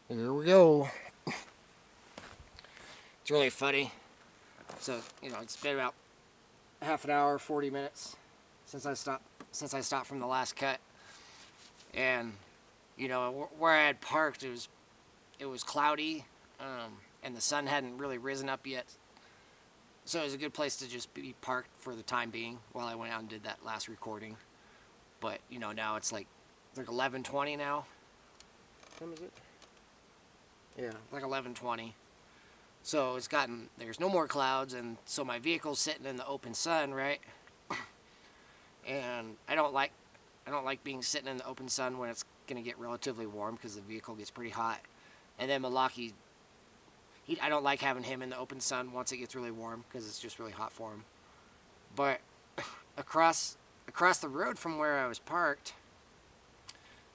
Here we go. It's really funny. So, it's been about half an hour, 40 minutes since I stopped from the last cut. And, where I had parked, it was cloudy, and the sun hadn't really risen up yet. So it was a good place to just be parked for the time being while I went out and did that last recording. But, now it's like 11:20 now. What time is it? Yeah, like 11:20. So there's no more clouds, and so my vehicle's sitting in the open sun, right? And I don't like being sitting in the open sun when it's gonna get relatively warm because the vehicle gets pretty hot. And then Malaki, I don't like having him in the open sun once it gets really warm because it's just really hot for him. But across the road from where I was parked,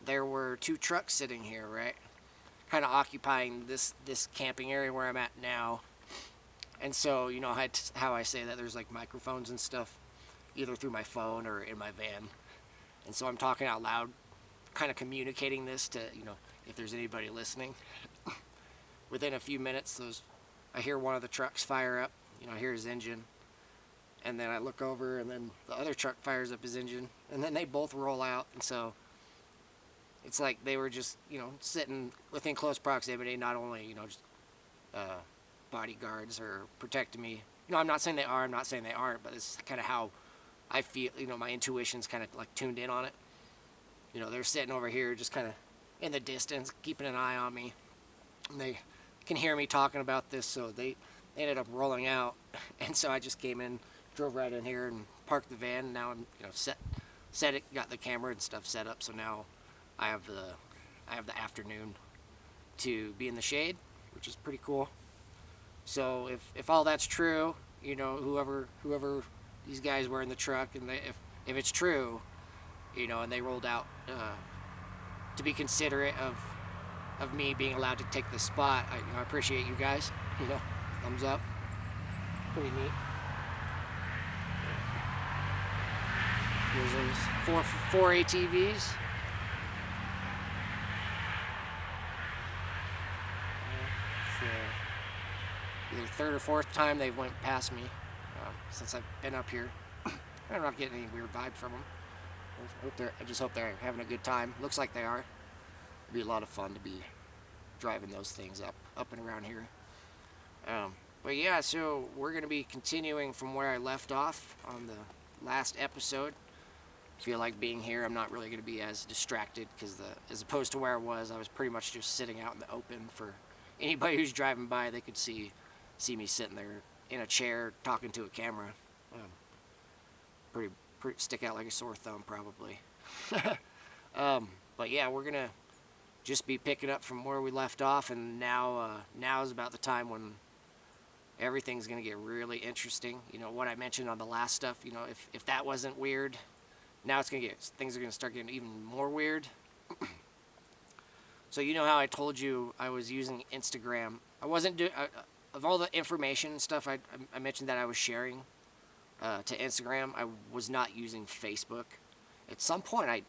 there were two trucks sitting here, right? Kind of occupying this camping area where I'm at now. And so, how I say that there's like microphones and stuff, either through my phone or in my van. And so I'm talking out loud, kind of communicating this to, if there's anybody listening. Within a few minutes, I hear one of the trucks fire up. I hear his engine. And then I look over, and then the other truck fires up his engine. And then they both roll out. And so it's like they were just, sitting within close proximity, not only, just bodyguards or protecting me. I'm not saying they are, I'm not saying they aren't, but it's kind of how I feel, my intuition's kind of like tuned in on it. They're sitting over here just kind of in the distance, keeping an eye on me. And they can hear me talking about this, so they ended up rolling out. And so I just came in, drove right in here and parked the van. And now I'm, set it, got the camera and stuff set up, so now I have the afternoon to be in the shade, which is pretty cool. So if all that's true, whoever these guys were in the truck, and if it's true, and they rolled out to be considerate of me being allowed to take the spot, I appreciate you guys. Thumbs up. Pretty neat. There's four ATVs. Either third or fourth time they went past me since I've been up here. I'm not getting any weird vibe from them. I just hope they're having a good time. Looks like they are. It'd be a lot of fun to be driving those things up and around here. But yeah, so we're going to be continuing from where I left off on the last episode. I feel like being here, I'm not really going to be as distracted because as opposed to where I was pretty much just sitting out in the open. For anybody who's driving by, they could see me sitting there in a chair talking to a camera. Pretty stick out like a sore thumb probably. But yeah, we're gonna just be picking up from where we left off, and now is about the time when everything's gonna get really interesting. What I mentioned on the last stuff. If that wasn't weird, now things are gonna start getting even more weird. So how I told you I was using Instagram. I wasn't doing of all the information and stuff I mentioned that I was sharing to Instagram. I was not using Facebook. At some point I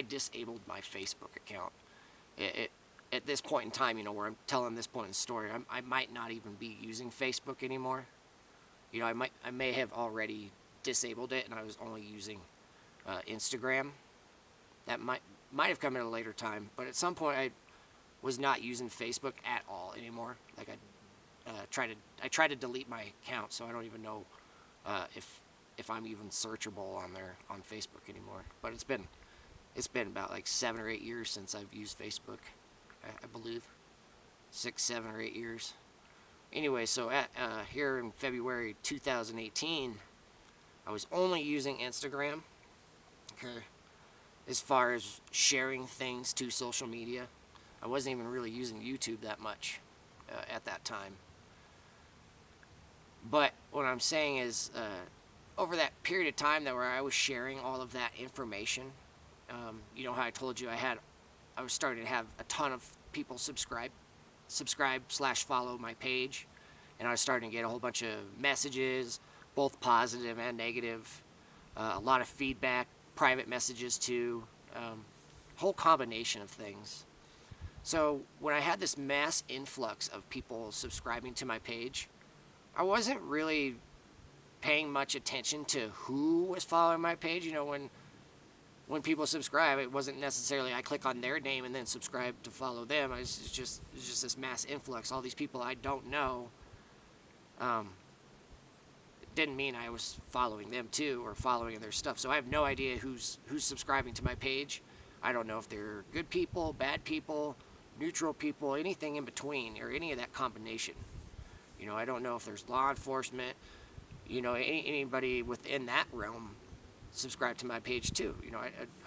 disabled my Facebook account. At this point in time, where I'm telling this point in the story, I might not even be using Facebook anymore. I may have already disabled it, and I was only using Instagram. That might have come at a later time, but at some point I was not using Facebook at all anymore. Like I tried to delete my account, so I don't even know if I'm even searchable on Facebook anymore. But it's been about like 7 or 8 years since I've used Facebook. I believe 6, 7, or 8 years. Anyway, so here in February 2018, I was only using Instagram. Okay. As far as sharing things to social media, I wasn't even really using YouTube that much at that time. But what I'm saying is, over that period of time where I was sharing all of that information, how I told you I was starting to have a ton of people subscribe/follow my page, and I was starting to get a whole bunch of messages, both positive and negative, a lot of feedback, private messages too, whole combination of things. So when I had this mass influx of people subscribing to my page, I wasn't really paying much attention to who was following my page. When people subscribe, it wasn't necessarily I click on their name and then subscribe to follow them. It's just this mass influx. All these people I don't know. It didn't mean I was following them too or following their stuff. So I have no idea who's subscribing to my page. I don't know if they're good people, bad people, neutral people, anything in between, or any of that combination. I don't know if there's law enforcement, anybody within that realm subscribe to my page too.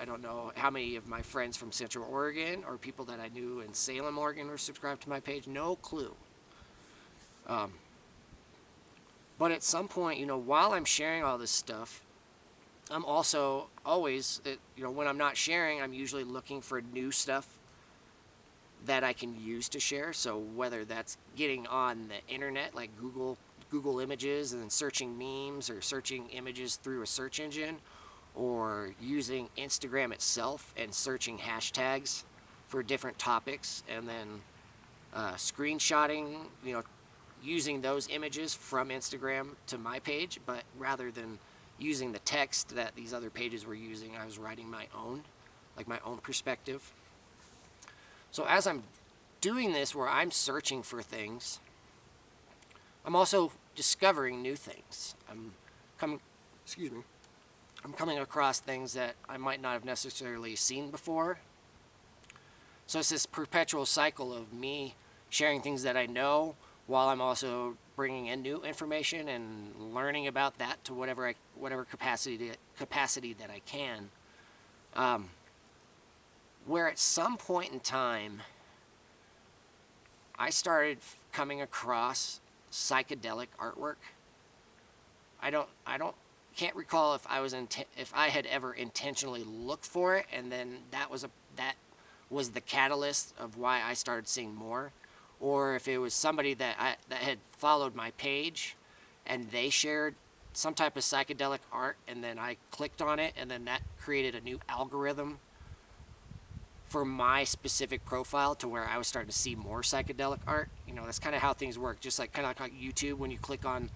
I don't know how many of my friends from Central Oregon or people that I knew in Salem, Oregon were subscribed to my page. No clue. But at some point, while I'm sharing all this stuff, I'm also always, when I'm not sharing, I'm usually looking for new stuff that I can use to share. So whether that's getting on the internet, like Google Images and then searching memes or searching images through a search engine, or using Instagram itself and searching hashtags for different topics, and then screenshotting, using those images from Instagram to my page, but rather than using the text that these other pages were using, I was writing my own perspective. So as I'm doing this, where I'm searching for things, I'm also discovering new things. I'm coming across things that I might not have necessarily seen before. So it's this perpetual cycle of me sharing things that I know, while I'm also bringing in new information and learning about that to whatever capacity that I can. Where at some point in time, I started coming across psychedelic artwork. Can't recall if I had ever intentionally looked for it, and then that was the catalyst of why I started seeing more, or if it was somebody that had followed my page, and they shared some type of psychedelic art, and then I clicked on it, and then that created a new algorithm for my specific profile to where I was starting to see more psychedelic art. That's kind of how things work. Just like like YouTube, when you click on,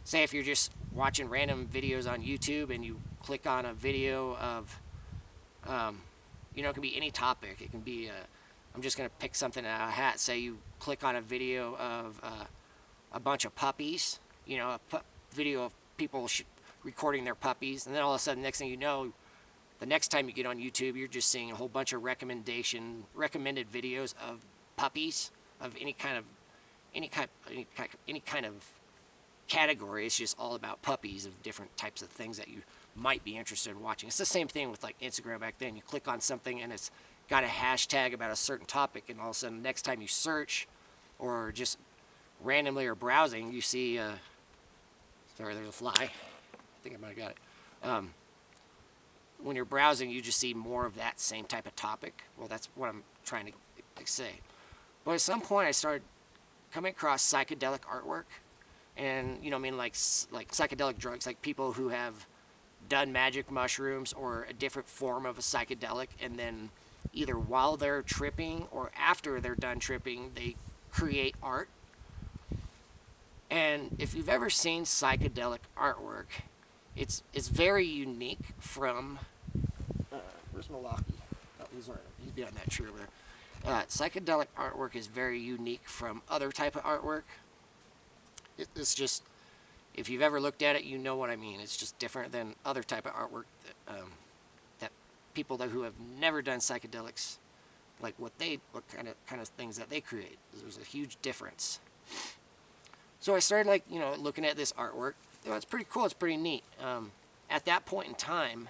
say if you're just watching random videos on YouTube and you click on a video of, it can be any topic. It can be, I'm just going to pick something out of a hat. Say you click on a video of a bunch of puppies, a video of people recording their puppies, and then all of a sudden, next thing you know, the next time you get on YouTube, you're just seeing a whole bunch of recommended videos of puppies of any kind of category. It's just all about puppies of different types of things that you might be interested in watching. It's the same thing with like Instagram back then. You click on something and it's got a hashtag about a certain topic, and all of a sudden, next time you search or just randomly or browsing, you see. Sorry, there's a fly. I think I might have got it. When you're browsing, you just see more of that same type of topic. Well, that's what I'm trying to say. But at some point, I started coming across psychedelic artwork, and like psychedelic drugs, like people who have done magic mushrooms or a different form of a psychedelic, and then either while they're tripping or after they're done tripping, they create art. And if you've ever seen psychedelic artwork, it's very unique from. Where's Milwaukee? Oh, he's behind that tree over there. Psychedelic artwork is very unique from other type of artwork. It's just, if you've ever looked at it, you know what I mean. It's just different than other type of artwork that people who have never done psychedelics, like what kind of things that they create. There's a huge difference. So I started looking at this artwork. It's pretty cool. It's pretty neat. At that point in time,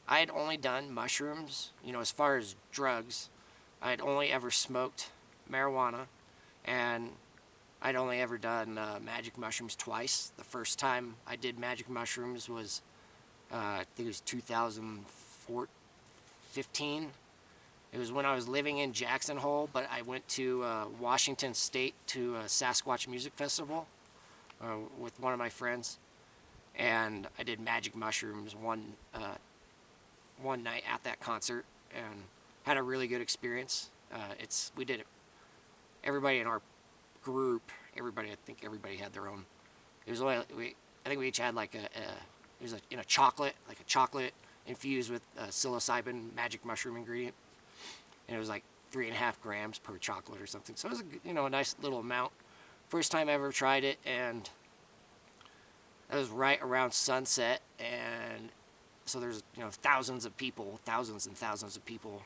I had only done mushrooms. As far as drugs, I had only ever smoked marijuana, and I'd only ever done magic mushrooms twice. The first time I did magic mushrooms was, I think it was 2015. It was when I was living in Jackson Hole, but I went to Washington State to a Sasquatch Music Festival with one of my friends, and I did magic mushrooms one night at that concert, and had a really good experience. We did it. Everybody in our group, I think everybody had their own. It was only I think we each had like it was in a chocolate, like a chocolate infused with psilocybin magic mushroom ingredient, and it was like 3.5 grams per chocolate or something. So it was a nice little amount. First time I ever tried it, and that was right around sunset, and so there's thousands and thousands of people,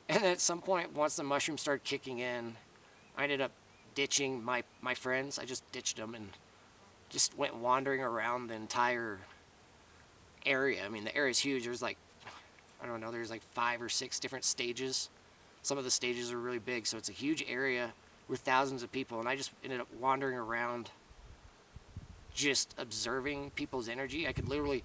and at some point, once the mushrooms started kicking in, I ended up ditching my friends. I just ditched them and just went wandering around the entire area. I mean, the area is huge. There's like, I don't know, there's like 5 or 6 different stages. Some of the stages are really big, so it's a huge area with thousands of people, and I just ended up wandering around just observing people's energy. I could literally,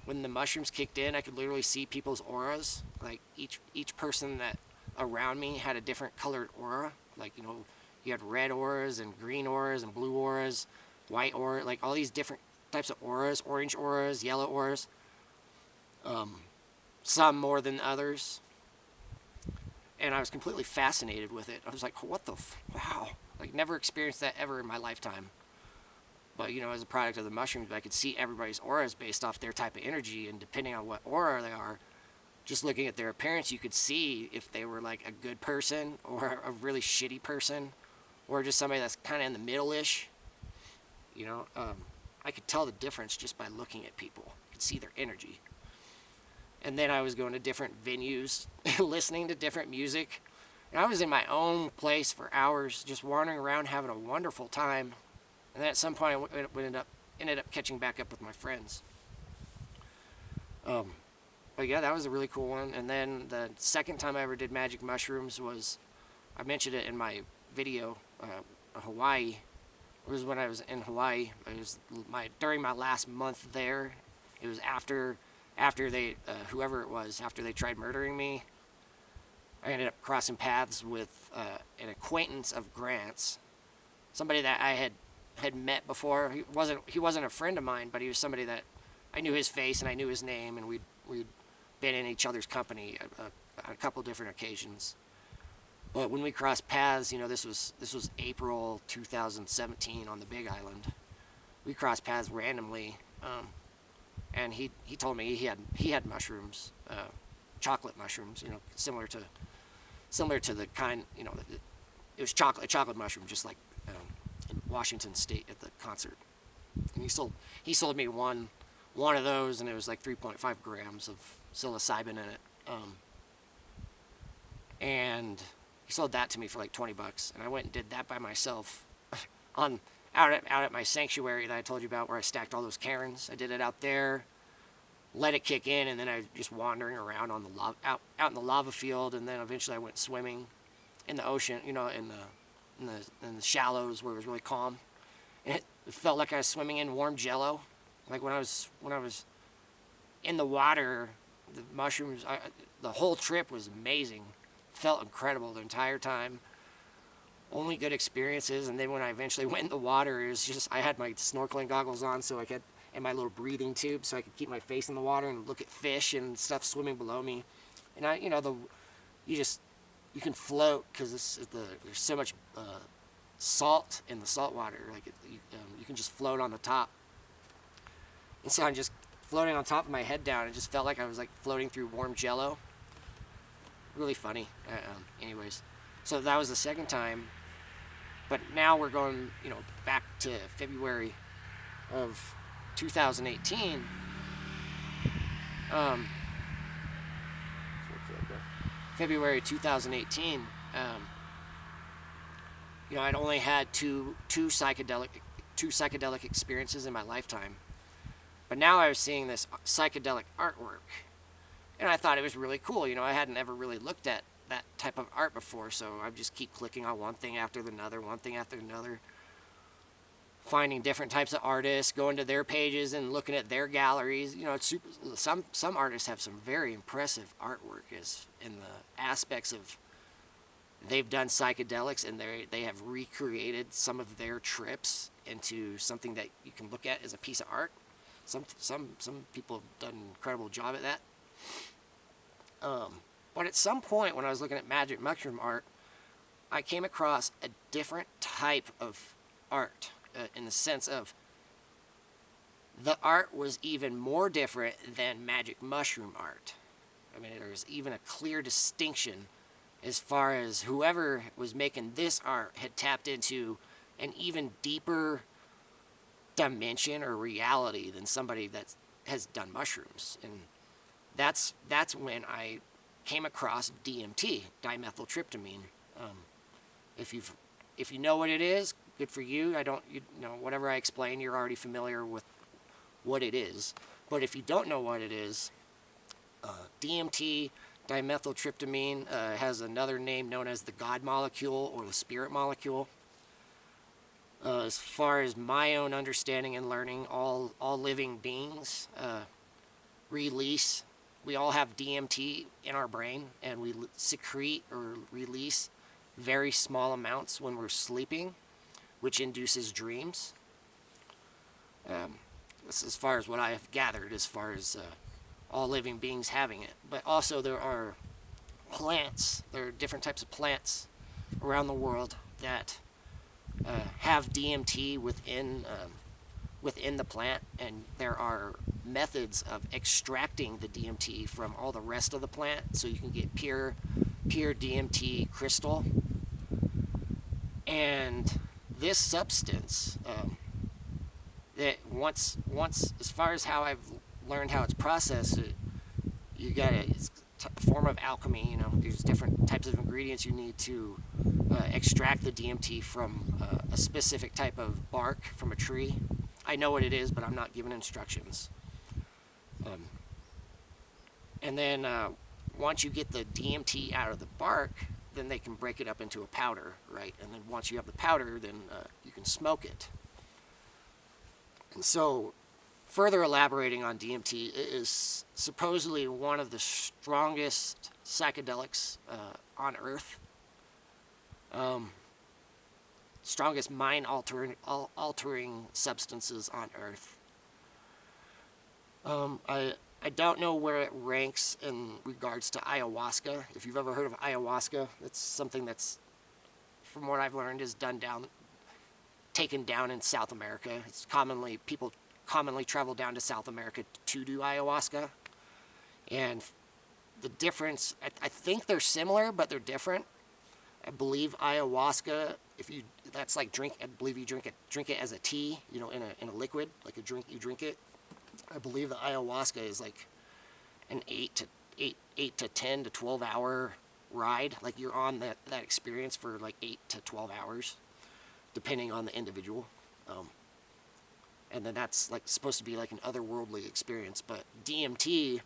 when the mushrooms kicked in, I could literally see people's auras. Like each person that around me had a different colored aura. Like, you had red auras and green auras and blue auras, white aura, like all these different types of auras, orange auras, yellow auras. Some more than others. And I was completely fascinated with it. I was like, what the wow. Like, never experienced that ever in my lifetime. But, as a product of the mushrooms, I could see everybody's auras based off their type of energy, and depending on what aura they are, just looking at their appearance, you could see if they were like a good person or a really shitty person, or just somebody that's kind of in the middle-ish. I could tell the difference just by looking at people. I could see their energy. And then I was going to different venues, listening to different music. And I was in my own place for hours, just wandering around, having a wonderful time. And then at some point, I ended up catching back up with my friends. But yeah, that was a really cool one. And then the second time I ever did magic mushrooms was, I mentioned it in my video, Hawaii. It was when I was in Hawaii. It was during my last month there. It was after they, whoever it was, after they tried murdering me. I ended up crossing paths with an acquaintance of Grant's, somebody that I had met before. He wasn't a friend of mine, but he was somebody that I knew his face and I knew his name, and we'd been in each other's company on a couple different occasions. But when we crossed paths, this was April 2017 on the Big Island. We crossed paths randomly, and he told me he had mushrooms, chocolate mushrooms, similar to the kind, it was a chocolate mushroom, just like in Washington State at the concert. And he sold me one of those, and it was like 3.5 grams of psilocybin in it. And he sold that to me for like $20, and I went and did that by myself out at my sanctuary that I told you about, where I stacked all those cairns. I did it out there, let it kick in, and then I was just wandering around on the out in the lava field, and then eventually I went swimming in the ocean, in the shallows where it was really calm. And it felt like I was swimming in warm jello. Like when I was in the water, the mushrooms, the whole trip was amazing. Felt incredible the entire time. Only good experiences. And then when I eventually went in the water, it was just, I had my snorkeling goggles on, so I could, and my little breathing tube, so I could keep my face in the water and look at fish and stuff swimming below me. And you can float because there's so much salt in the salt water. Like you can just float on the top. And so I'm just floating on top of my head down. It just felt like I was like floating through warm jello. Really funny. Anyways, so that was the second time. But now we're going, back to February of 2018. February 2018. I'd only had two psychedelic experiences in my lifetime. But now I was seeing this psychedelic artwork, and I thought it was really cool. I hadn't ever really looked at that type of art before, so I just keep clicking on one thing after another, finding different types of artists, going to their pages and looking at their galleries. It's super. Some artists have some very impressive artwork as in the aspects of they've done psychedelics, and they have recreated some of their trips into something that you can look at as a piece of art. Some people have done an incredible job at that. But at some point when I was looking at magic mushroom art, I came across a different type of art, in the sense of the art was even more different than magic mushroom art. I mean, there's even a clear distinction as far as whoever was making this art had tapped into an even deeper dimension or reality than somebody that has done mushrooms. And that's when I came across DMT, dimethyltryptamine. If you know what it is, good for you. Whatever I explain, you're already familiar with what it is. But if you don't know what it is, DMT, dimethyltryptamine, has another name known as the God molecule or the spirit molecule. As far as my own understanding and learning, all living beings release. We all have DMT in our brain, and we secrete or release very small amounts when we're sleeping, which induces dreams. This is as far as what I have gathered as far as all living beings having it. But also there are plants, there are different types of plants around the world that have DMT within the plant, and there are methods of extracting the DMT from all the rest of the plant, so you can get pure DMT crystal. And this substance, that once as far as how I've learned how it's processed, it's a form of alchemy. There's different types of ingredients you need to extract the DMT from a specific type of bark from a tree. I know what it is, but I'm not given instructions. And then once you get the DMT out of the bark, then they can break it up into a powder, right? And then once you have the powder, then you can smoke it. And so, further elaborating on DMT, it is supposedly one of the strongest psychedelics on Earth. Strongest mind-altering substances on Earth. I don't know where it ranks in regards to ayahuasca. If you've ever heard of ayahuasca, it's something that's, from what I've learned, is taken down in South America. People commonly travel down to South America to do ayahuasca. And the difference, I think they're similar, but they're different. I believe ayahuasca, that's like I believe you drink it as a tea, in a liquid, like you drink it. I believe the ayahuasca is like an 8 to 10 to 12 hour ride. Like you're on that experience for like 8 to 12 hours, depending on the individual. And then that's like supposed to be like an otherworldly experience. But DMT,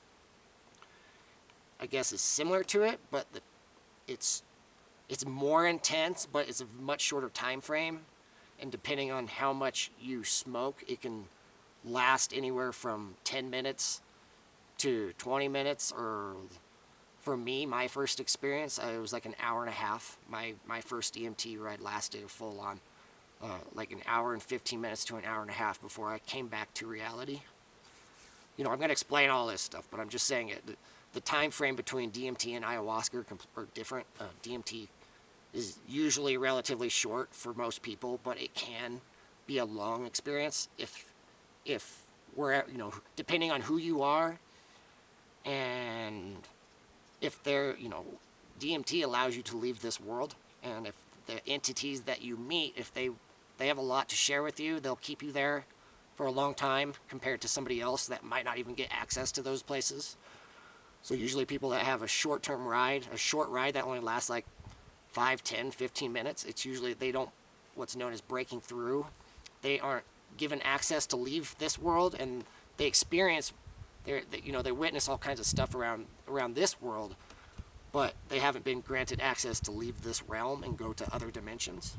I guess, is similar to it, but it's more intense, but it's a much shorter time frame. And depending on how much you smoke, it can last anywhere from 10 minutes to 20 minutes, or for me, my first experience, it was like an hour and a half. My first DMT ride lasted full on like an hour and 15 minutes to an hour and a half before I came back to reality. I'm going to explain all this stuff, but I'm just saying it. The time frame between DMT and ayahuasca are different. DMT is usually relatively short for most people, but it can be a long experience if we're, depending on who you are, and if they're, DMT allows you to leave this world, and if the entities that you meet, if they have a lot to share with you, they'll keep you there for a long time compared to somebody else that might not even get access to those places. So usually people that have a short ride that only lasts like 5, 10, 15 minutes, it's usually what's known as breaking through. They aren't given access to leave this world, and they experience, they witness all kinds of stuff around this world, but they haven't been granted access to leave this realm and go to other dimensions.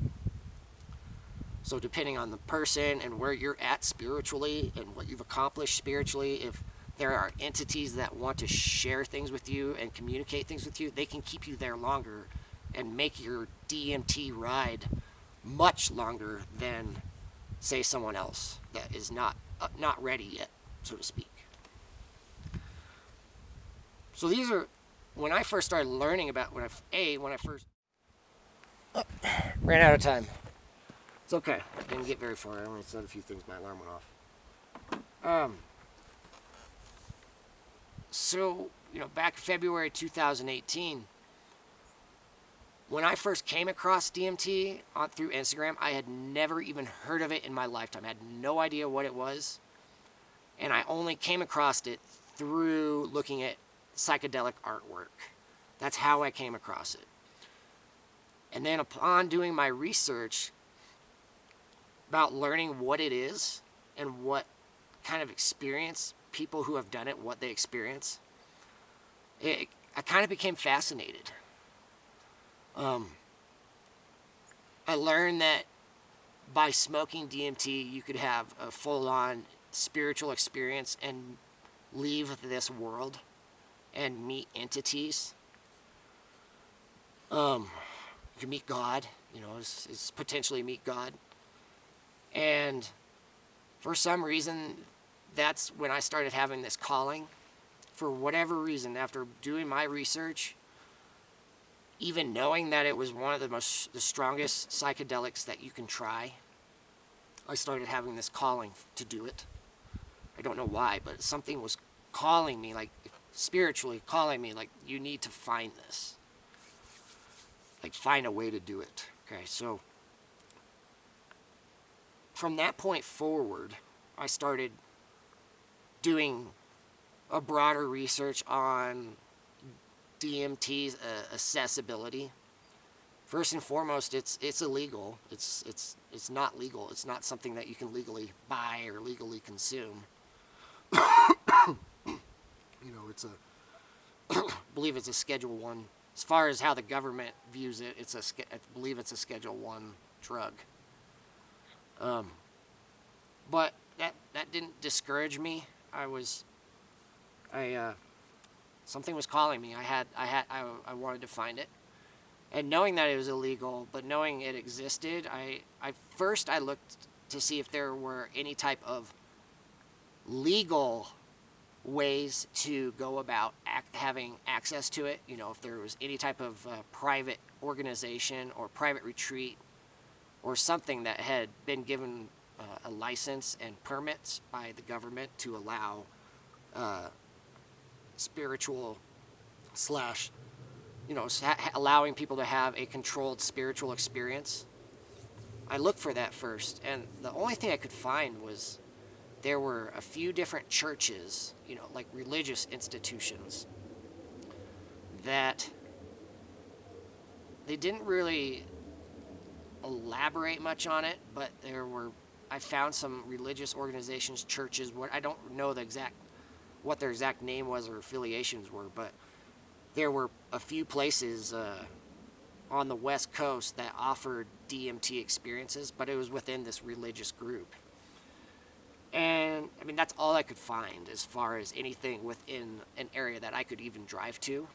So depending on the person and where you're at spiritually and what you've accomplished spiritually, if there are entities that want to share things with you and communicate things with you, they can keep you there longer and make your DMT ride much longer than, say, someone else that is not ready yet, so to speak. So these are when I first started learning about when I first ran out of time. It's okay. I didn't get very far. I only said a few things. My alarm went off. So back in February 2018, when I first came across DMT through Instagram, I had never even heard of it in my lifetime. I had no idea what it was, and I only came across it through looking at psychedelic artwork. That's how I came across it. And then upon doing my research about learning what it is and what kind of experience people who have done it, what they experience, I kind of became fascinated. I learned that by smoking DMT, you could have a full-on spiritual experience and leave this world and meet entities. You can meet God, it's potentially meet God. And for some reason, that's when I started having this calling. For whatever reason, after doing my research, even knowing that it was one of the strongest psychedelics that you can try, I started having this calling to do it. I don't know why, but something was calling me, like spiritually calling me, like, you need to find this. Like, find a way to do it. Okay, so from that point forward, I started doing a broader research on DMT's accessibility. First and foremost, it's illegal. It's not legal. It's not something that you can legally buy or legally consume. It's I believe it's a Schedule 1. As far as how the government views it, I believe it's a Schedule 1 drug. But that didn't discourage me. Something was calling me. I wanted to find it. And knowing that it was illegal, but knowing it existed, I looked to see if there were any type of legal ways to go about having access to it. If there was any type of private organization or private retreat or something that had been given a license and permits by the government to allow spiritual slash, allowing people to have a controlled spiritual experience. I looked for that first, and the only thing I could find was there were a few different churches, like religious institutions, that they didn't really elaborate much on it, but I found some religious organizations, churches, I don't know what their exact name was or affiliations were, but there were a few places on the West Coast that offered DMT experiences, but it was within this religious group. And that's all I could find as far as anything within an area that I could even drive to.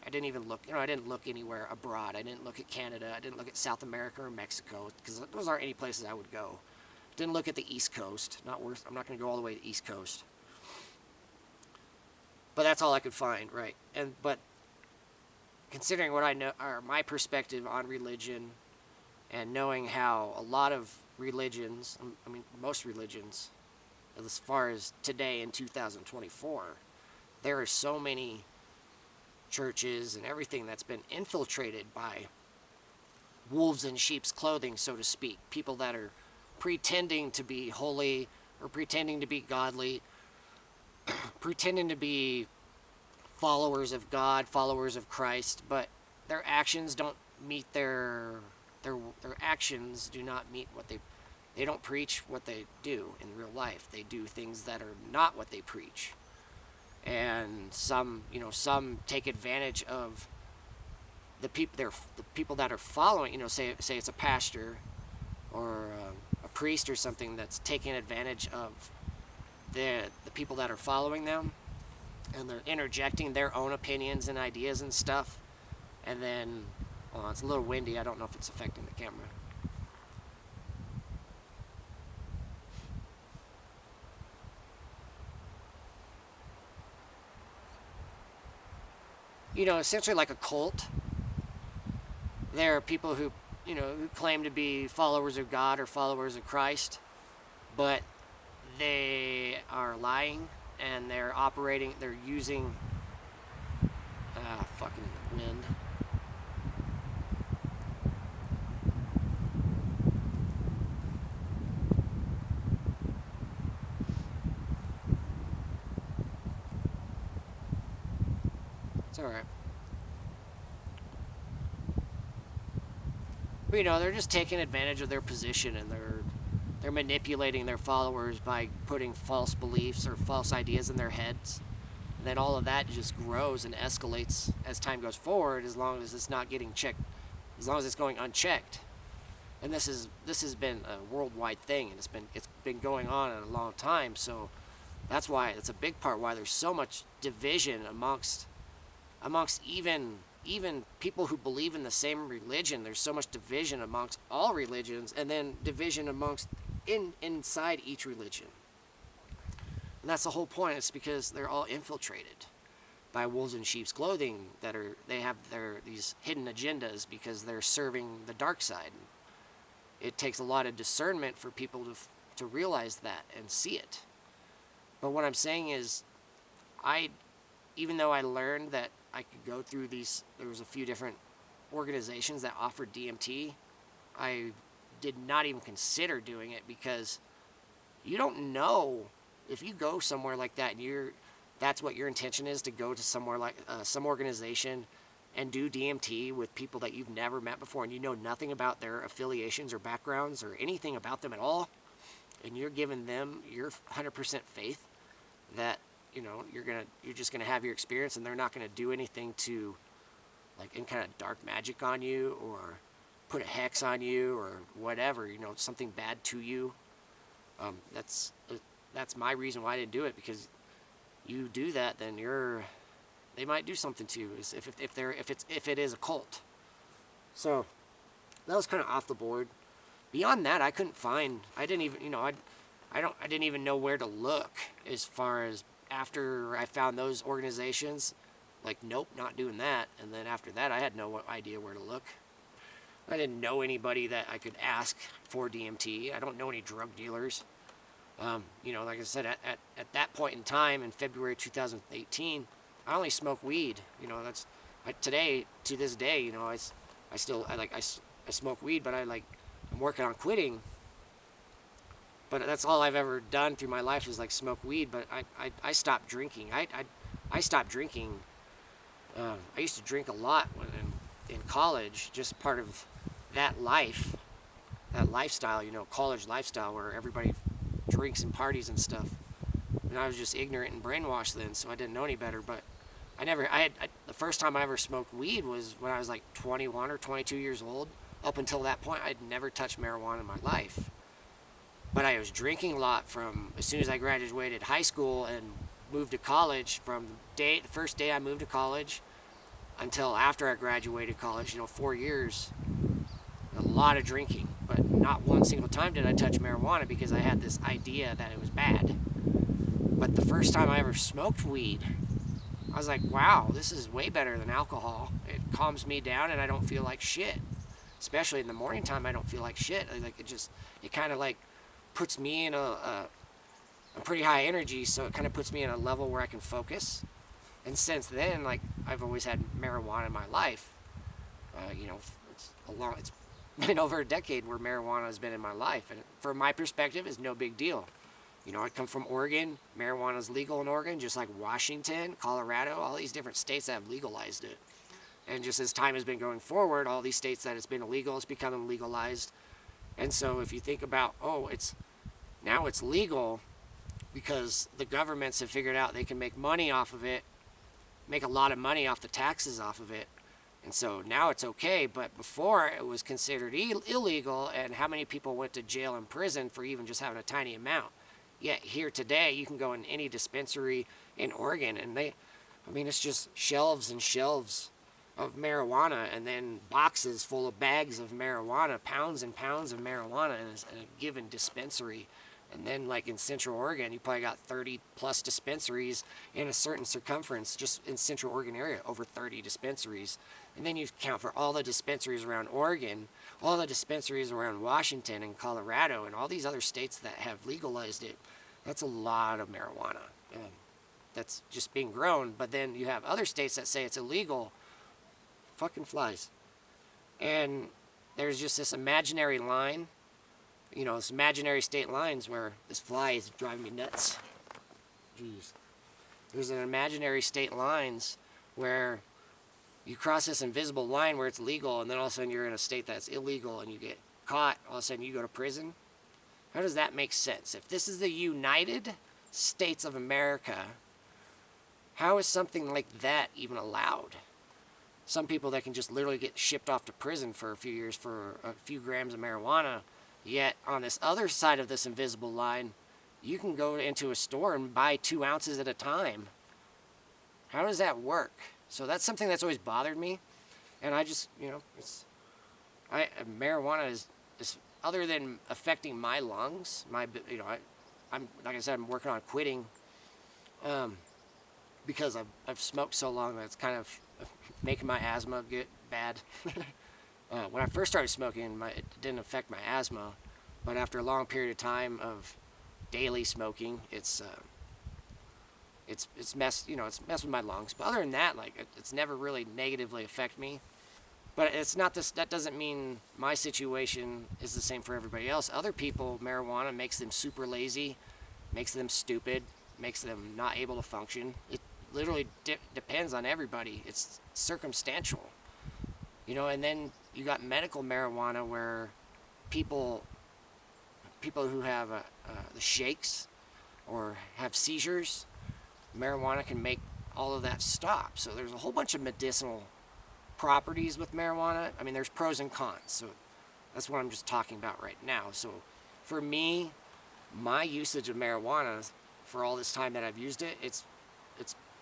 I didn't even look, I didn't look anywhere abroad. I didn't look at Canada. I didn't look at South America or Mexico, because those aren't any places I would go. Didn't look at the East Coast. I'm not going to go all the way to the East Coast. But that's all I could find, right? But considering what I know, or my perspective on religion, and knowing how a lot of religions, most religions, as far as today in 2024, there are so many churches and everything that's been infiltrated by wolves in sheep's clothing, so to speak. People that are pretending to be holy or pretending to be godly, pretending to be followers of God, followers of Christ, but their actions don't meet their actions do not meet what they don't preach what they do in real life. They do things that are not what they preach. And some take advantage of the people that are following, say it's a pastor or a priest or something that's taking advantage of the people that are following them, and they're interjecting their own opinions and ideas and stuff. And then, it's a little windy. I don't know if it's affecting the camera. essentially like a cult. There are people who, who claim to be followers of God or followers of Christ, but they are lying and they're using, fucking wind. It's alright. But, they're just taking advantage of their position and they're manipulating their followers by putting false beliefs or false ideas in their heads. And then all of that just grows and escalates as time goes forward, as long as it's not getting checked, as long as it's going unchecked. And this has been a worldwide thing, and it's been going on in a long time. So that's why it's a big part why there's so much division amongst even people who believe in the same religion. There's so much division amongst all religions, and then division amongst inside each religion. And that's the whole point. It's because they're all infiltrated by wolves in sheep's clothing they have these hidden agendas because they're serving the dark side. It takes a lot of discernment for people to realize that and see it. But what I'm saying is, even though I learned that I could go through there was a few different organizations that offered DMT, I did not even consider doing it because you don't know if you go somewhere like that and that's what your intention is, to go to somewhere like some organization and do DMT with people that you've never met before and you know nothing about their affiliations or backgrounds or anything about them at all, and you're giving them your 100% faith that you're just gonna have your experience and they're not gonna do anything to like any kind of dark magic on you or put a hex on you or whatever, something bad to you. That's my reason why I didn't do it, because you do that, then they might do something to you if it is a cult. So that was kind of off the board. Beyond that, I couldn't find. I didn't even I didn't even know where to look as far as after I found those organizations. Like, nope, not doing that. And then after that, I had no idea where to look. I didn't know anybody that I could ask for DMT. I don't know any drug dealers. Like I said, at that point in time, in February 2018, I only smoke weed. To this day, I smoke weed, but I'm working on quitting. But that's all I've ever done through my life is like smoke weed. But I stopped drinking. I stopped drinking. I used to drink a lot in college, just part of that lifestyle, college lifestyle where everybody drinks and parties and stuff. And I was just ignorant and brainwashed then, so I didn't know any better. But the first time I ever smoked weed was when I was like 21 or 22 years old. Up until that point, I'd never touched marijuana in my life. But I was drinking a lot from as soon as I graduated high school and moved to college. From the first day I moved to college until after I graduated college, 4 years, a lot of drinking. But not one single time did I touch marijuana because I had this idea that it was bad. But the first time I ever smoked weed, I was like, wow, this is way better than alcohol. It calms me down and I don't feel like shit. Especially in the morning time, I don't feel like shit. It kind of like puts me in a pretty high energy, so it kind of puts me in a level where I can focus. And since then, I've always had marijuana in my life. It's been over a decade where marijuana has been in my life, and from my perspective, it's no big deal. I come from Oregon. Marijuana is legal in Oregon, just like Washington, Colorado, all these different states that have legalized it. And just as time has been going forward, all these states that it's been illegal, it's becoming legalized. And so if you think about, now it's legal because the governments have figured out they can make money off of it, make a lot of money off the taxes off of it. And so now it's okay, but before it was considered illegal, and how many people went to jail and prison for even just having a tiny amount. Yet here today, you can go in any dispensary in Oregon, and it's just shelves and shelves of marijuana, and then boxes full of bags of marijuana, pounds and pounds of marijuana in a given dispensary. And then, like in Central Oregon, you probably got 30 plus dispensaries in a certain circumference, just in Central Oregon area, over 30 dispensaries. And then you count for all the dispensaries around Oregon, all the dispensaries around Washington and Colorado, and all these other states that have legalized it. That's a lot of marijuana. That's just being grown. But then you have other states that say it's illegal. Fucking flies. And there's just this imaginary line, this imaginary state lines where this fly is driving me nuts. Jeez. There's an imaginary state lines where you cross this invisible line where it's legal, and then all of a sudden you're in a state that's illegal and you get caught, all of a sudden you go to prison. How does that make sense? If this is the United States of America, how is something like that even allowed? Some people that can just literally get shipped off to prison for a few years for a few grams of marijuana, yet on this other side of this invisible line, you can go into a store and buy 2 ounces at a time. How does that work? So that's something that's always bothered me, and I just, marijuana is other than affecting my lungs, I'm like I said, I'm working on quitting, because I've smoked so long that it's kind of making my asthma get bad. When I first started smoking, it didn't affect my asthma, but after a long period of time of daily smoking, it's messed with my lungs. But other than that, it's never really negatively affected me. But it's not this. That doesn't mean my situation is the same for everybody else. Other people, marijuana makes them super lazy, makes them stupid, makes them not able to function. It literally depends on everybody. It's circumstantial, And then you got medical marijuana where people who have the shakes or have seizures, marijuana can make all of that stop. So there's a whole bunch of medicinal properties with marijuana. I mean, there's pros and cons. So that's what I'm just talking about right now. So for me, my usage of marijuana for all this time that I've used it, it's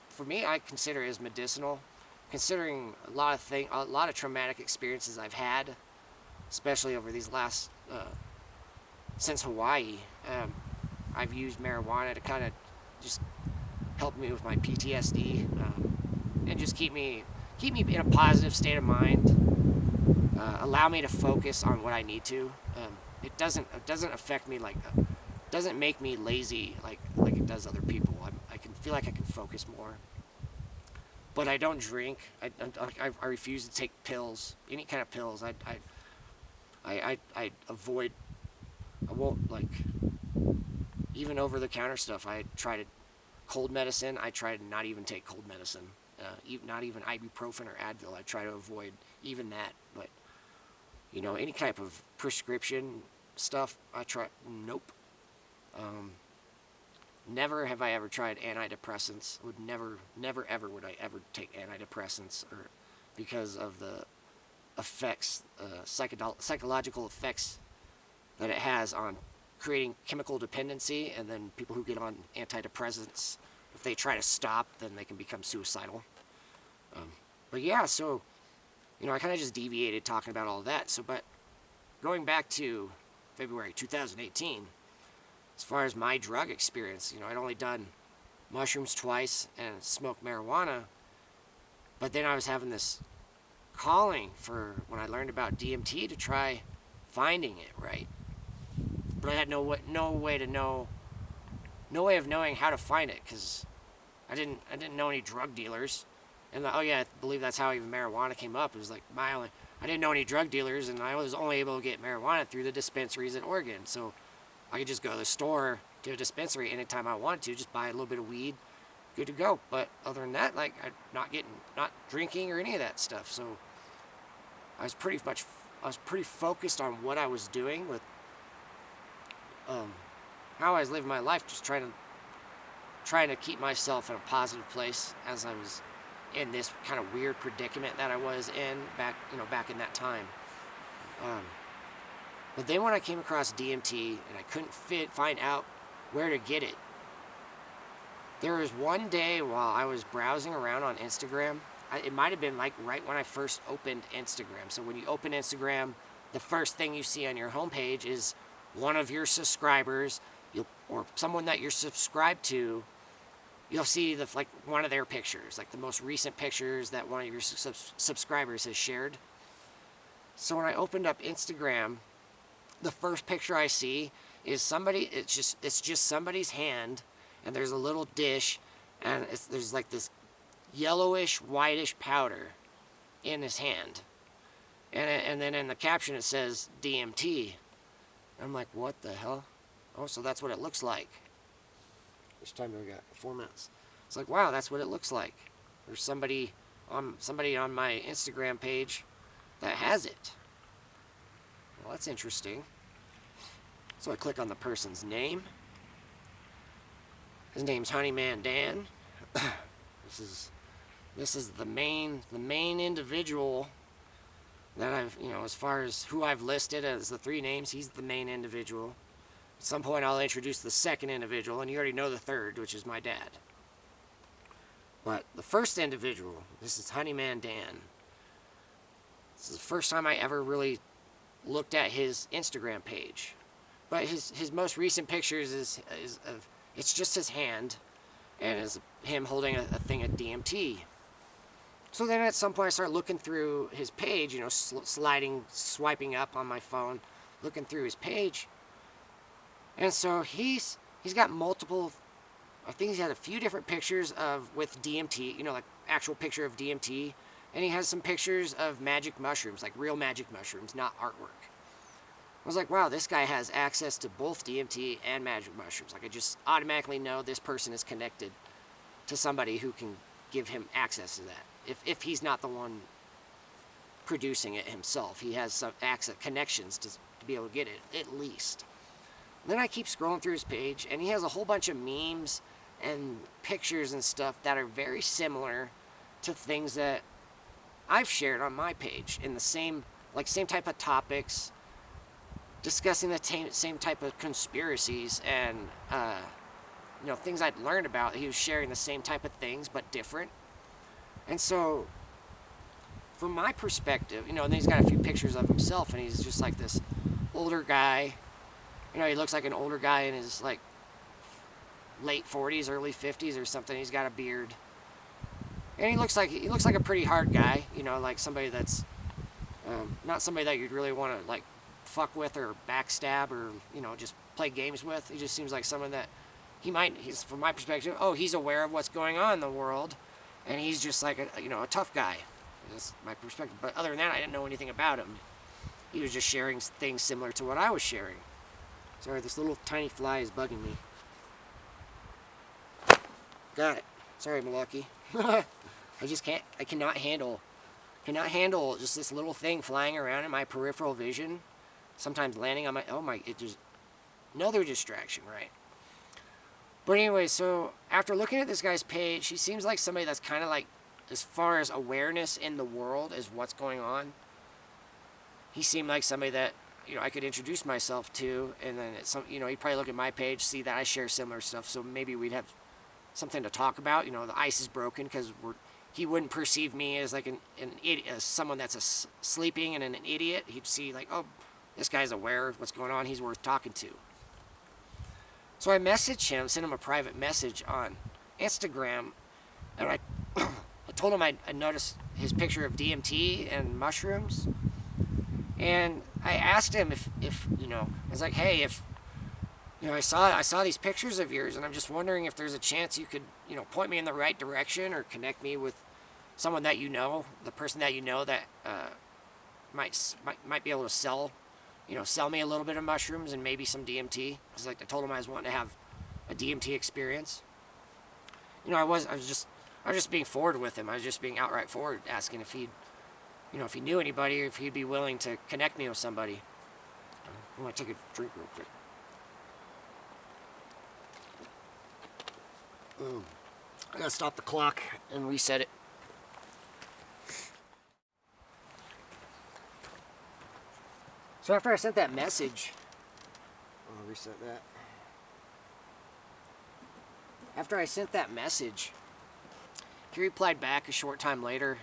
for me, I consider it as medicinal, considering a lot of traumatic experiences I've had, especially over these last since Hawaii. I've used marijuana to kind of just help me with my PTSD, and just keep me in a positive state of mind, allow me to focus on what I need to. It doesn't affect me doesn't make me lazy like it does other people. I can feel like I can focus more. But I don't drink. I refuse to take pills, any kind of pills. I avoid. I won't even over the counter stuff. I try to cold medicine. I try to not even take cold medicine. Not even ibuprofen or Advil. I try to avoid even that. But any type of prescription stuff, I try. Nope. Never have I ever tried antidepressants. Would never ever would I ever take antidepressants, or because of the effects, psychological effects that it has on creating chemical dependency, and then people who get on antidepressants, if they try to stop, then they can become suicidal. But yeah, so I kind of just deviated talking about all that. So, but going back to February 2018. As far as my drug experience, I'd only done mushrooms twice and smoked marijuana, but then I was having this calling for when I learned about DMT to try finding it, right? But I had no way of knowing how to find it, because I didn't know any drug dealers. And I believe that's how even marijuana came up. It was like I didn't know any drug dealers, and I was only able to get marijuana through the dispensaries in Oregon. So I could just go to the store, to a dispensary anytime I wanted to, just buy a little bit of weed, good to go. But other than that, I'm not drinking or any of that stuff. So I was pretty focused on what I was doing with how I was living my life, just trying to keep myself in a positive place as I was in this kind of weird predicament that I was in back in that time. But then when I came across DMT and I couldn't find out where to get it, there was one day while I was browsing around on Instagram. It might have been right when I first opened Instagram. So when you open Instagram, the first thing you see on your homepage is one of your subscribers. You'll or someone that you're subscribed to, you'll see like one of their pictures, like the most recent pictures that one of your subscribers has shared. So when I opened up Instagram, the first picture I see is somebody. It's just somebody's hand, and there's a little dish, and there's like this yellowish, whitish powder in his hand, and then in the caption it says DMT. I'm like, what the hell? Oh, so that's what it looks like. Which time do we got? 4 minutes. It's like, wow, that's what it looks like. There's somebody on my Instagram page that has it. Well, that's interesting. So I click on the person's name. His name's Honeyman Dan. This is the main individual that I've, as far as who I've listed as the 3 names, he's the main individual. At some point I'll introduce the second individual, and you already know the third, which is my dad. But the first individual, this is Honeyman Dan. This is the first time I ever really looked at his Instagram page. But his most recent pictures is of, it's just his hand, and is him holding a thing of DMT. So then at some point I start looking through his page, swiping up on my phone, looking through his page. And so he's got multiple, I think he's had a few different pictures with DMT, like actual picture of DMT. And he has some pictures of magic mushrooms, like real magic mushrooms, not artwork. I was like, wow, this guy has access to both DMT and magic mushrooms. Like, I just automatically know this person is connected to somebody who can give him access to that. If he's not the one producing it himself, he has some access, connections to be able to get it, at least. Then I keep scrolling through his page, and he has a whole bunch of memes and pictures and stuff that are very similar to things that I've shared on my page in the same type of topics, discussing the same type of conspiracies and things I'd learned about. He was sharing the same type of things but different. And so from my perspective, and then he's got a few pictures of himself, and he's just like this older guy. He looks like an older guy in his like late 40s, early 50s or something. He's got a beard. And he looks like a pretty hard guy, like somebody that's not somebody that you'd really want to like fuck with or backstab or just play games with. He just seems like someone that he's from my perspective, he's aware of what's going on in the world, and he's just like a tough guy. That's my perspective. But other than that, I didn't know anything about him. He was just sharing things similar to what I was sharing. Sorry, this little tiny fly is bugging me. Got it. Sorry, Milwaukee. I cannot handle just this little thing flying around in my peripheral vision, sometimes landing on another distraction, right? But anyway, so after looking at this guy's page, he seems like somebody that's kind of like, as far as awareness in the world as what's going on, he seemed like somebody that I could introduce myself to, and then he'd probably look at my page, see that I share similar stuff, so maybe we'd have something to talk about. The ice is broken because he wouldn't perceive me as like an idiot, as someone that's sleeping and an idiot. He'd see like, oh, this guy's aware of what's going on. He's worth talking to. So I messaged him, sent him a private message on Instagram, and I told him I noticed his picture of DMT and mushrooms, and I asked him if I was like, hey, if I saw these pictures of yours, and I'm just wondering if there's a chance you could point me in the right direction or connect me with someone that the person that that might be able to sell me a little bit of mushrooms and maybe some DMT. Because I told him I was wanting to have a DMT experience. I was just being forward with him. I was just being outright forward, asking if he knew anybody, or if he'd be willing to connect me with somebody. I'm gonna take a drink real quick. I gotta stop the clock and reset it. So after I sent that message, I'll reset that. After I sent that message, he replied back a short time later,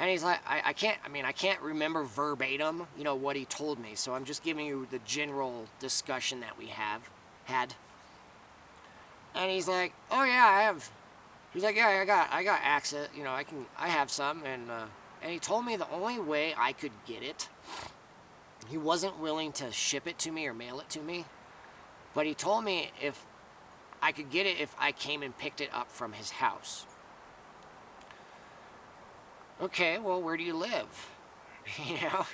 And he's like, I can't remember verbatim, what he told me. So I'm just giving you the general discussion that we had. And he's like, oh yeah, I have. He's like, yeah, I got access. I have some. And he told me the only way I could get it, he wasn't willing to ship it to me or mail it to me. But he told me if I could get it if I came and picked it up from his house. Okay, well, where do you live? you know,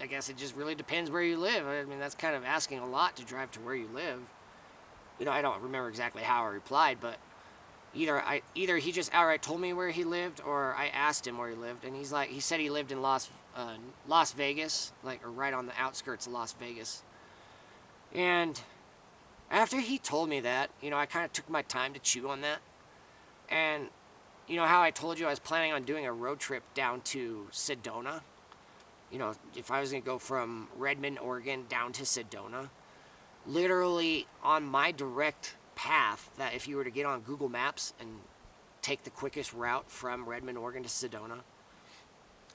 I guess it just really depends where you live. I mean, that's kind of asking a lot to drive to where you live. I don't remember exactly how I replied, but either he just outright told me where he lived, or I asked him where he lived, and he said he lived in Las Vegas, or right on the outskirts of Las Vegas. And after he told me that, I kind of took my time to chew on that. And how I told you I was planning on doing a road trip down to Sedona? If I was going to go from Redmond, Oregon down to Sedona, literally on my direct path, that if you were to get on Google Maps and take the quickest route from Redmond, Oregon to Sedona,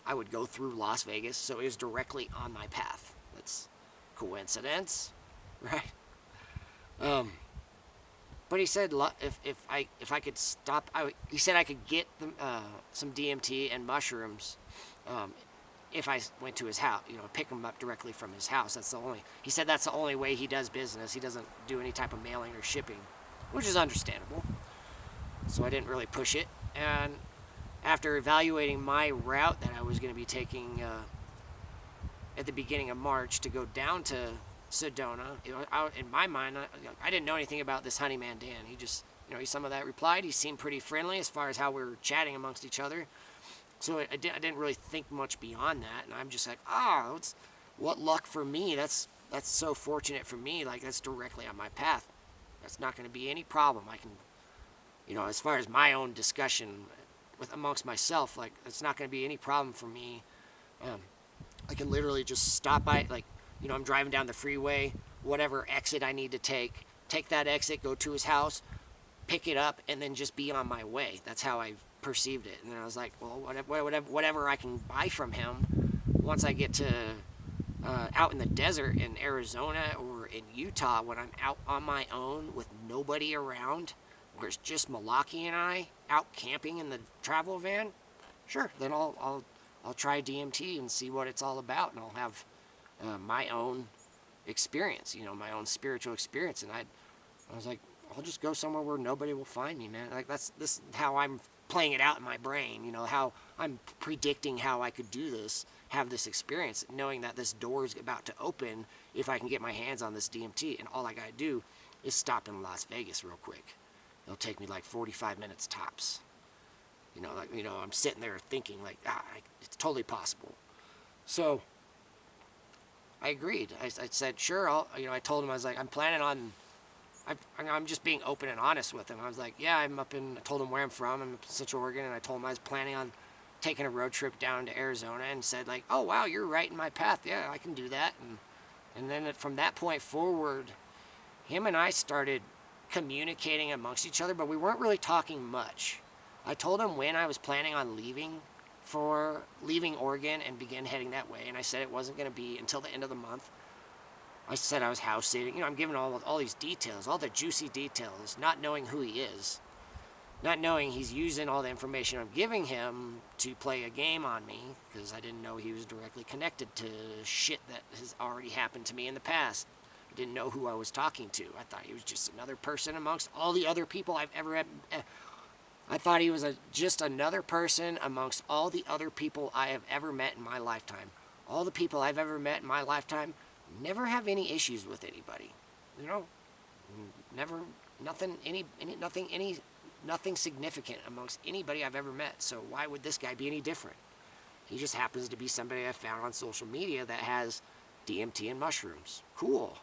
I would go through Las Vegas, so it was directly on my path. That's coincidence, right? But he said if I could stop, he said I could get some DMT and mushrooms if I went to his house, pick them up directly from his house. He said that's the only way he does business. He doesn't do any type of mailing or shipping, which is understandable. So I didn't really push it. And after evaluating my route that I was going to be taking at the beginning of March to go down to Sedona, in my mind, I didn't know anything about this Honeyman Dan. He just, some of that replied. He seemed pretty friendly as far as how we were chatting amongst each other. So I didn't really think much beyond that, and I'm just like, what luck for me. That's so fortunate for me. That's directly on my path. That's not going to be any problem. I can, as far as my own discussion amongst myself, it's not going to be any problem for me. I can literally just stop by, I'm driving down the freeway, whatever exit I need to take that exit, go to his house, pick it up, and then just be on my way. That's how I perceived it. And then I was like, well, whatever I can buy from him once I get to out in the desert in Arizona or in Utah, when I'm out on my own with nobody around, where it's just Malaki and I out camping in the travel van, sure, then I'll try DMT and see what it's all about, and I'll have my own experience, my own spiritual experience. And I was like, I'll just go somewhere where nobody will find me, man. This is how I'm playing it out in my brain, how I'm predicting how I could do this, have this experience, knowing that this door is about to open if I can get my hands on this DMT, and all I gotta do is stop in Las Vegas real quick. It'll take me 45 minutes tops. I'm sitting there thinking it's totally possible. So I agreed. I said, sure, I told him, I was like, I'm planning on, I'm just being open and honest with him. I was like, yeah, I told him where I'm from. I'm in Central Oregon, and I told him I was planning on taking a road trip down to Arizona, and said oh wow, you're right in my path. Yeah, I can do that. And then from that point forward, him and I started communicating amongst each other, but we weren't really talking much. I told him when I was planning on leaving Oregon and begin heading that way, and I said it wasn't going to be until the end of the month. I said I was house sitting. I'm giving all these details, all the juicy details, not knowing who he is, not knowing he's using all the information I'm giving him to play a game on me, because I didn't know he was directly connected to shit that has already happened to me in the past. I didn't know who I was talking to. I thought he was just another person amongst all the other people I've ever had. I thought he was just another person amongst all the other people I have ever met in my lifetime. All the people I've ever met in my lifetime never have any issues with anybody. Never, nothing significant amongst anybody I've ever met. So why would this guy be any different? He just happens to be somebody I found on social media that has DMT and mushrooms. Cool.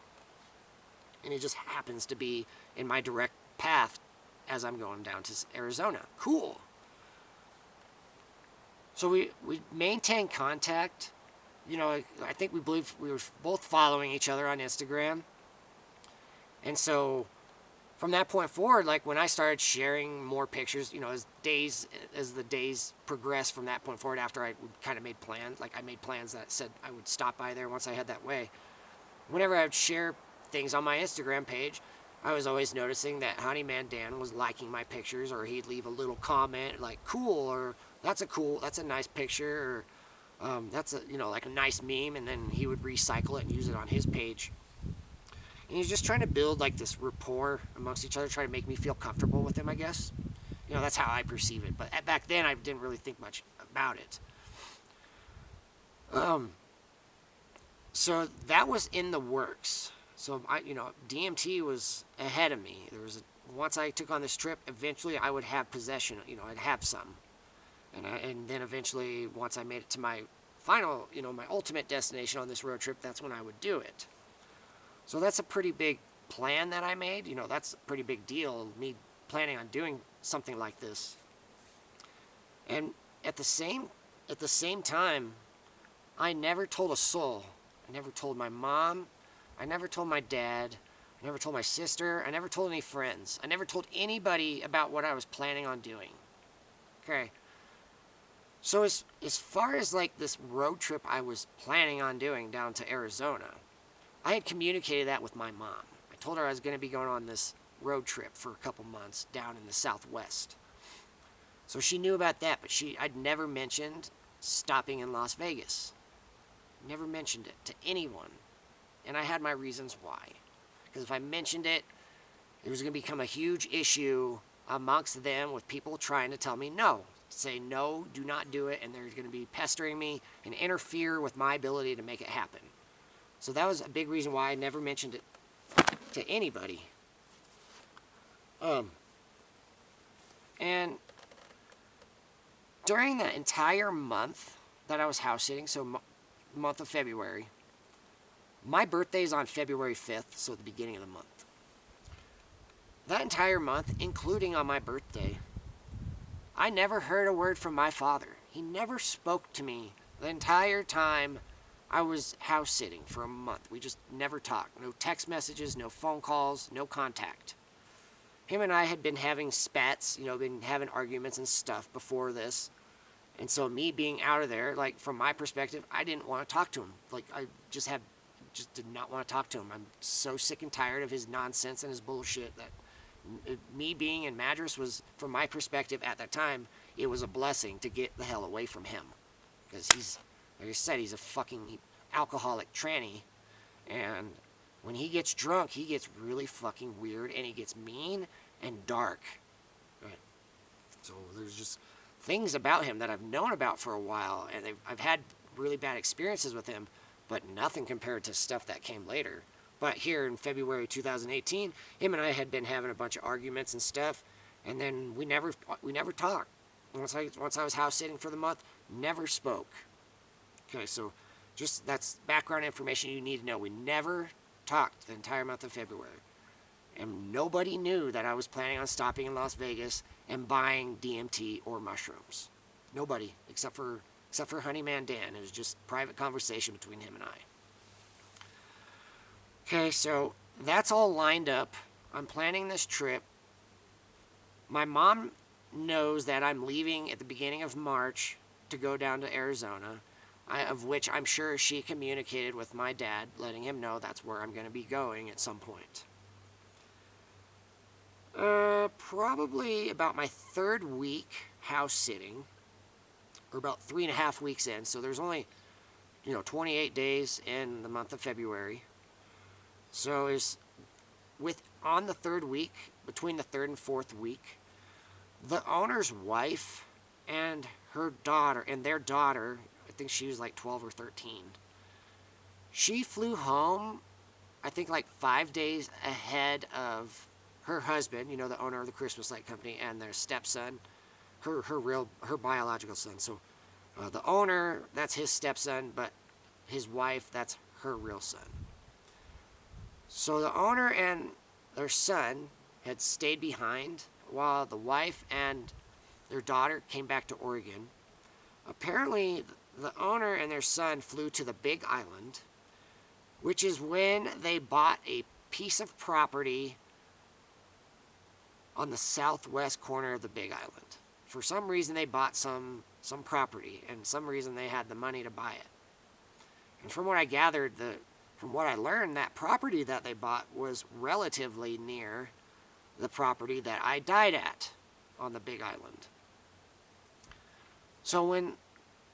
And he just happens to be in my direct path as I'm going down to Arizona. Cool. So we maintained contact. I think we believe we were both following each other on Instagram. And so from that point forward, like when I started sharing more pictures, you know, as the days progressed from that point forward, after I kind of made plans, like I made plans that said I would stop by there once I had that way. Whenever I would share things on my Instagram page, I was always noticing that Honeyman Dan was liking my pictures, or he'd leave a little comment like "cool" or "that's a nice picture," or "that's a, you know, like a nice meme," and then he would recycle it and use it on his page. And he's just trying to build like this rapport amongst each other, trying to make me feel comfortable with him, I guess. You know, that's how I perceive it. But back then, I didn't really think much about it. So that was in the works. So DMT was ahead of me. Once I took on this trip, eventually I would have possession. You know, I'd have some, and then eventually, once I made it to my final, my ultimate destination on this road trip, that's when I would do it. So that's a pretty big plan that I made. You know, that's a pretty big deal, me planning on doing something like this. And at the same time, I never told a soul. I never told my mom. I never told my dad. I never told my sister. I never told any friends. I never told anybody about what I was planning on doing. Okay. So as far as like this road trip I was planning on doing down to Arizona, I had communicated that with my mom. I told her I was going to be going on this road trip for a couple months down in the Southwest. So she knew about that, but I'd never mentioned stopping in Las Vegas. Never mentioned it to anyone. And I had my reasons why. Because if I mentioned it, it was going to become a huge issue amongst them with people trying to tell me no. Say no, do not do it, and they're going to be pestering me and interfere with my ability to make it happen. So that was a big reason why I never mentioned it to anybody. And during that entire month that I was house sitting, so month of February, my birthday is on February 5th, so at the beginning of the month. That entire month, including on my birthday, I never heard a word from my father. He never spoke to me the entire time I was house sitting for a month. We just never talked. No text messages, no phone calls, no contact. Him and I had been having spats, been having arguments and stuff before this. And so me being out of there, like from my perspective, I didn't want to talk to him. Like I just did not want to talk to him. I'm so sick and tired of his nonsense and his bullshit that me being in Madras was, from my perspective at that time, it was a blessing to get the hell away from him. Because he's, like I said, he's a fucking alcoholic tranny. And when he gets drunk, he gets really fucking weird and he gets mean and dark. Right. So there's just things about him that I've known about for a while, and I've had really bad experiences with him, but nothing compared to stuff that came later. But here in February 2018, him and I had been having a bunch of arguments and stuff, and then we never talked. Once I was house sitting for the month, never spoke. Okay, so just that's background information you need to know. We never talked the entire month of February. And nobody knew that I was planning on stopping in Las Vegas and buying DMT or mushrooms. Nobody, except for Honeyman Dan. It was just private conversation between him and I. Okay, so that's all lined up. I'm planning this trip. My mom knows that I'm leaving at the beginning of March to go down to Arizona, of which I'm sure she communicated with my dad, letting him know that's where I'm going to be going at some point. Probably about my third week house sitting, or about 3.5 weeks in. So there's only, 28 days in the month of February. So on the third week, between the third and fourth week, the owner's wife and their daughter, I think she was like 12 or 13. She flew home, I think like 5 days ahead of her husband, the owner of the Christmas light company, and their stepson, her biological son. So the owner, that's his stepson, but his wife, that's her real son. So the owner and their son had stayed behind while the wife and their daughter came back to Oregon. Apparently, the owner and their son flew to the Big Island, which is when they bought a piece of property on the southwest corner of the Big Island. For some reason, they bought some property, and some reason they had the money to buy it. And from what I gathered, from what I learned, that property that they bought was relatively near the property that I died at on the Big Island. So when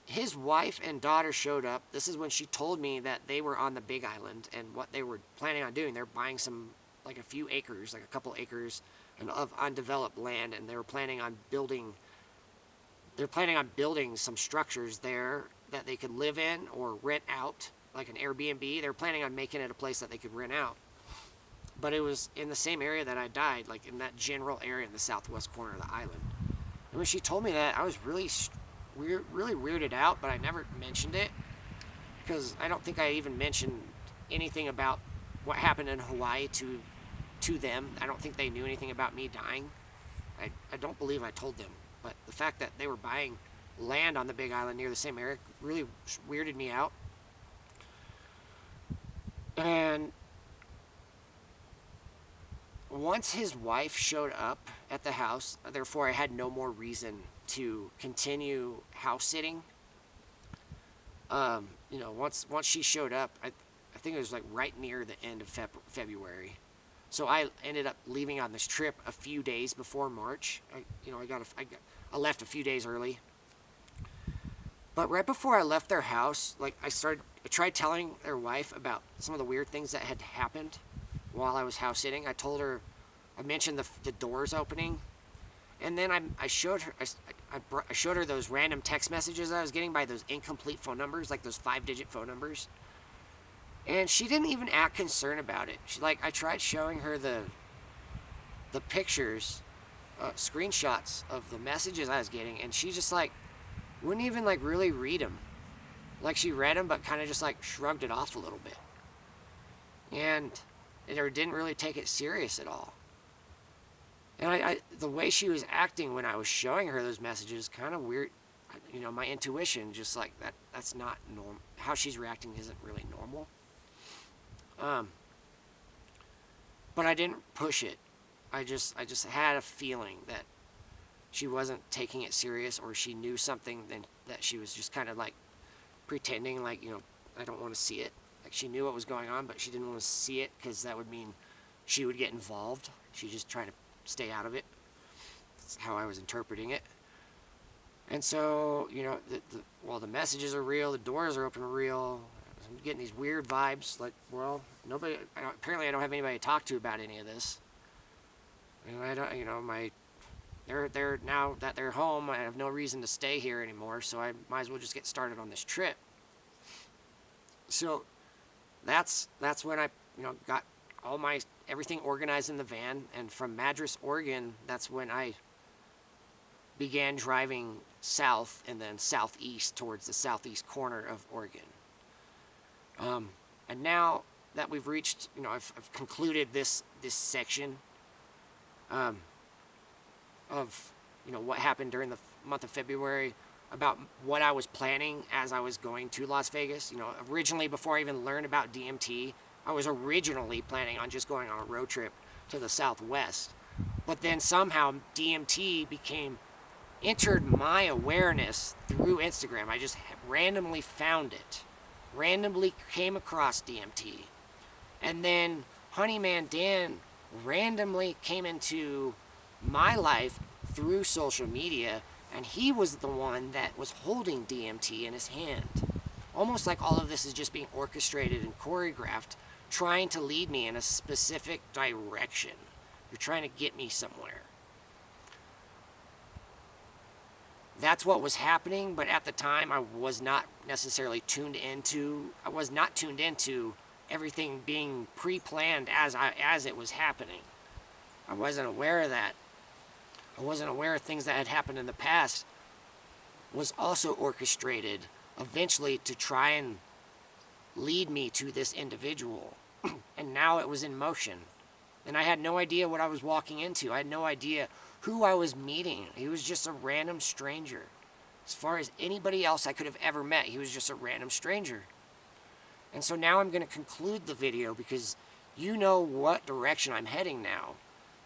his wife and daughter showed up, this is when she told me that they were on the Big Island and what they were planning on doing. They're buying like a few acres, like a couple acres of undeveloped land, and they were planning on building some structures there that they could live in or rent out, like an Airbnb. They're planning on making it a place that they could rent out. But it was in the same area that I died, like in that general area in the southwest corner of the island. And when she told me that, I was really weirded out, but I never mentioned it because I don't think I even mentioned anything about what happened in Hawaii to them. I don't think they knew anything about me dying. I don't believe I told them. But the fact that they were buying land on the Big Island near the same area really weirded me out. And once his wife showed up at the house, therefore I had no more reason to continue house sitting. Once she showed up, I think it was like right near the end of February. So I ended up leaving on this trip a few days before March. I left a few days early. But right before I left their house, I tried telling their wife about some of the weird things that had happened while I was house sitting. I mentioned the doors opening, and then I showed her those random text messages I was getting by those incomplete phone numbers, like those 5-digit phone numbers. And she didn't even act concerned about it. I tried showing her the pictures, screenshots of the messages I was getting, and she just wouldn't even really read them. She read them, but kind of just shrugged it off a little bit, and didn't really take it serious at all. And the way she was acting when I was showing her those messages, kind of weird. My intuition just that's not normal. How she's reacting isn't really normal. But I didn't push it. I just had a feeling that she wasn't taking it serious, or she knew something that she was just kind of pretending I don't want to see it. She knew what was going on, but she didn't want to see it because that would mean she would get involved. She's just trying to stay out of it. That's how I was interpreting it. And so, the messages are real, the doors are open they're I'm getting these weird vibes. Apparently I don't have anybody to talk to about any of this. And I don't, they're now that they're home, I have no reason to stay here anymore, so I might as well just get started on this trip. So that's when I, got all everything organized in the van, and from Madras, Oregon, that's when I began driving south and then southeast towards the southeast corner of Oregon. And now that we've reached, I've concluded this section of, what happened during the month of February, about what I was planning as I was going to Las Vegas. Originally, before I even learned about DMT, I was originally planning on just going on a road trip to the Southwest. But then somehow DMT entered my awareness through Instagram. I just randomly found it. Randomly came across DMT. And then Honeyman Dan randomly came into my life through social media, and he was the one that was holding DMT in his hand. Almost like all of this is just being orchestrated and choreographed, trying to lead me in a specific direction. You're trying to get me somewhere. That's what was happening, but at the time I was not necessarily tuned into everything being pre-planned as it was happening. I wasn't aware of that. I wasn't aware of things that had happened in the past was also orchestrated eventually to try and lead me to this individual. And now it was in motion. And I had no idea what I was walking into. I had no idea who I was meeting. He was just a random stranger. As far as anybody else I could have ever met, he was just a random stranger. And so now I'm going to conclude the video because you know what direction I'm heading now.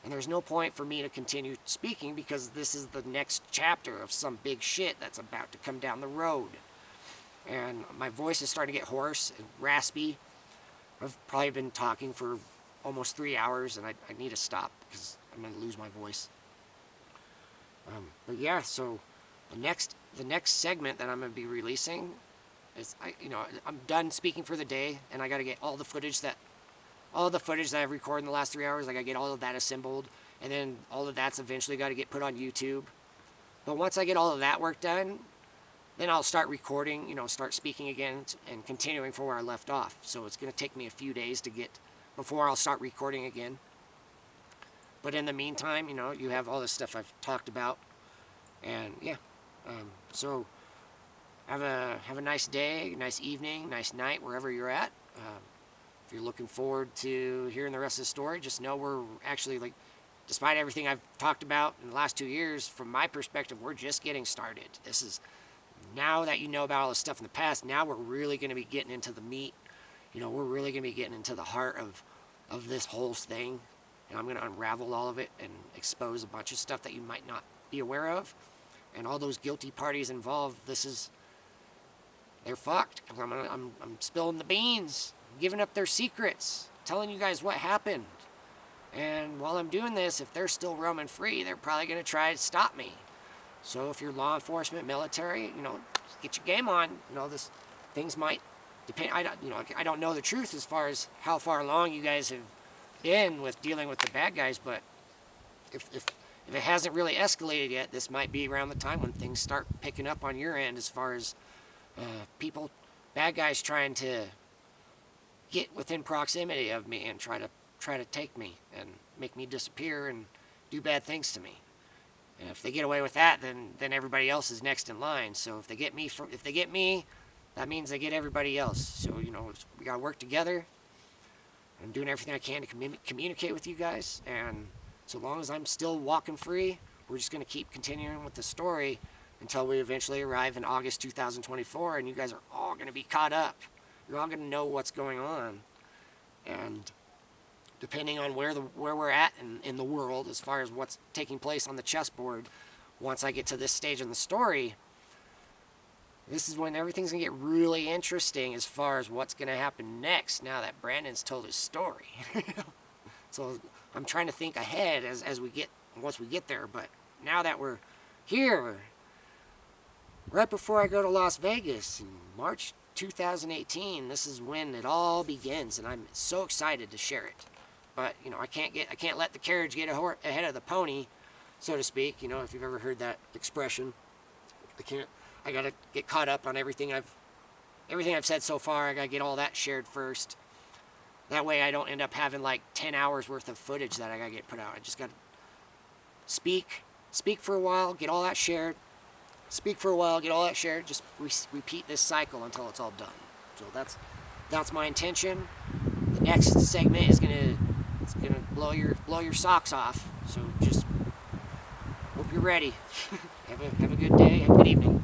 And there's no point for me to continue speaking because this is the next chapter of some big shit that's about to come down the road. And my voice is starting to get hoarse and raspy. I've probably been talking for almost 3 hours, and I need to stop because I'm going to lose my voice. But yeah, so the next segment that I'm going to be releasing is, I'm done speaking for the day, and I got to get all the footage that I've recorded in the last 3 hours. I got to get all of that assembled, and then all of that's eventually got to get put on YouTube. But once I get all of that work done, then I'll start recording, start speaking again and continuing from where I left off. So it's going to take me a few days before I'll start recording again. But in the meantime, you have all this stuff I've talked about. And yeah, so have a nice day, nice evening, nice night, wherever you're at. If you're looking forward to hearing the rest of the story, just know we're actually, despite everything I've talked about in the last 2 years, from my perspective, we're just getting started. This is, now that you know about all this stuff in the past, now we're really going to be getting into the meat. We're really going to be getting into the heart of this whole thing. And I'm going to unravel all of it and expose a bunch of stuff that you might not be aware of. And all those guilty parties involved, they're fucked. I'm spilling the beans, giving up their secrets, telling you guys what happened. And while I'm doing this, if they're still roaming free, they're probably going to try to stop me. So if you're law enforcement, military, get your game on. Things might depend. I don't know the truth as far as how far along you guys have been with dealing with the bad guys, but if it hasn't really escalated yet, this might be around the time when things start picking up on your end as far as bad guys trying to get within proximity of me and try to take me and make me disappear and do bad things to me. And if they get away with that, then everybody else is next in line. So if they get me, that means they get everybody else. So we gotta work together. I'm doing everything I can to communicate with you guys, and so long as I'm still walking free, we're just going to keep continuing with the story until we eventually arrive in August 2024, and you guys are all going to be caught up. You're all going to know what's going on, and depending on where we're at in the world as far as what's taking place on the chessboard, once I get to this stage in the story, this is when everything's going to get really interesting as far as what's going to happen next now that Brandon's told his story. So I'm trying to think ahead once we get there, but now that we're here, right before I go to Las Vegas in March 2018, this is when it all begins, and I'm so excited to share it. But, I can't let the carriage get ahead of the pony, so to speak, if you've ever heard that expression. I gotta get caught up on everything I've said so far. I gotta get all that shared first. That way I don't end up having 10 hours worth of footage that I gotta get put out. I just gotta speak for a while, get all that shared. Speak for a while, get all that shared. Just repeat this cycle until it's all done. So that's my intention. The next segment is gonna blow your socks off. So just hope you're ready. Have a good day. Have a good evening.